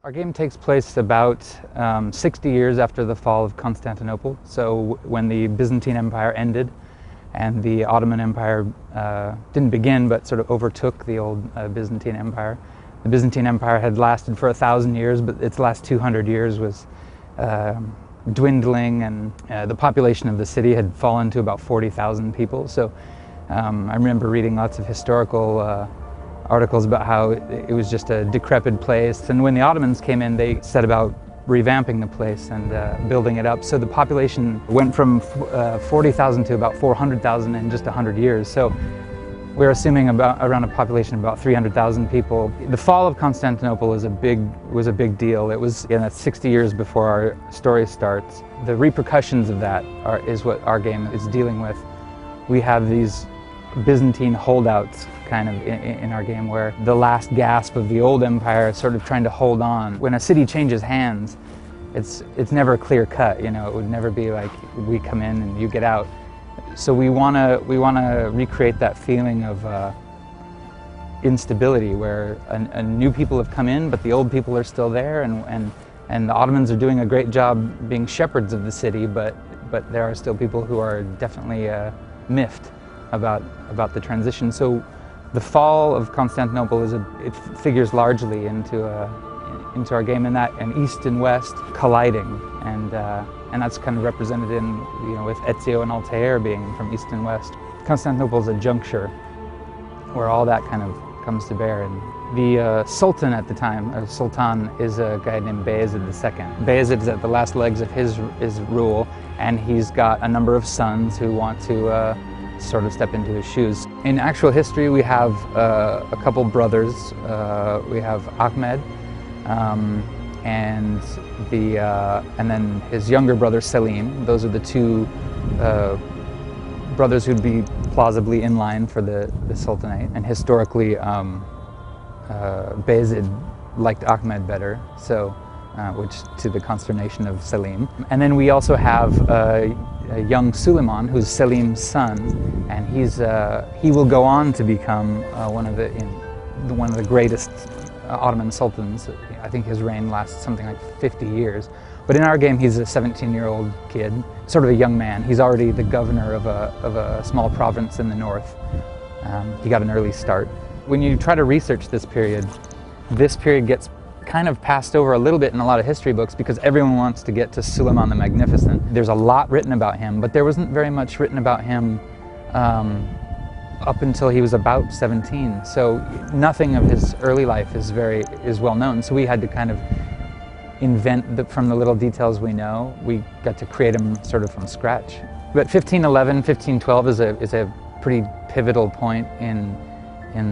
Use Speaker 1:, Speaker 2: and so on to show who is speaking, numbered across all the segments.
Speaker 1: Our game takes place about 60 years after the fall of Constantinople, so when the Byzantine Empire ended and the Ottoman Empire didn't begin but sort of overtook the old Byzantine Empire. The Byzantine Empire had lasted for 1,000 years, but its last 200 years was dwindling, and the population of the city had fallen to about 40,000 people. So I remember reading lots of historical articles about how it was just a decrepit place, and when the Ottomans came in, they set about revamping the place and building it up. So the population went from 40,000 to about 400,000 in just 100 years. So we're assuming around a population of about 300,000 people. The fall of Constantinople was a big deal. It was 60 years before our story starts. The repercussions of that is what our game is dealing with. We have these Byzantine holdouts kind of in our game, where the last gasp of the old empire is sort of trying to hold on. When a city changes hands, it's never clear cut. It would never be like we come in and you get out. So we want to recreate that feeling of instability, where a new people have come in, but the old people are still there, and the Ottomans are doing a great job being shepherds of the city, but there are still people who are definitely miffed about the transition. So the fall of Constantinople it figures largely into our game, in that and East and West colliding, and that's kind of represented in with Ezio and Altair being from East and West. Constantinople is a juncture where all that kind of comes to bear. And the Sultan at the time, or Sultan, is a guy named Bayezid II. Bayezid is at the last legs of his rule, and he's got a number of sons who want to sort of step into his shoes. In actual history, we have a couple brothers. We have Ahmed, and then his younger brother Selim. Those are the two brothers who'd be plausibly in line for the Sultanate. And historically, Bayezid liked Ahmed better, so which to the consternation of Selim. And then we also have a young Suleiman, who's Selim's son, and he will go on to become one of the greatest Ottoman sultans. I think his reign lasts something like 50 years. But in our game, he's a 17-year-old kid, sort of a young man. He's already the governor of a small province in the north. He got an early start. When you try to research this period gets kind of passed over a little bit in a lot of history books, because everyone wants to get to Suleiman the Magnificent. There's a lot written about him, but there wasn't very much written about him up until he was about 17. So nothing of his early life is well known. So we had to kind of invent from the little details we know. We got to create him sort of from scratch. But 1511, 1512 is a pretty pivotal point in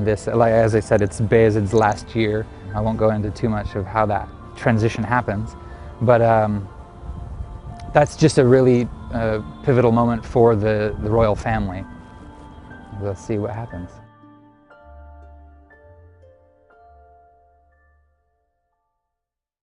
Speaker 1: this. Like, as I said, it's Bayezid's last year. I won't go into too much of how that transition happens, but that's just a really pivotal moment for the royal family. We'll see what happens.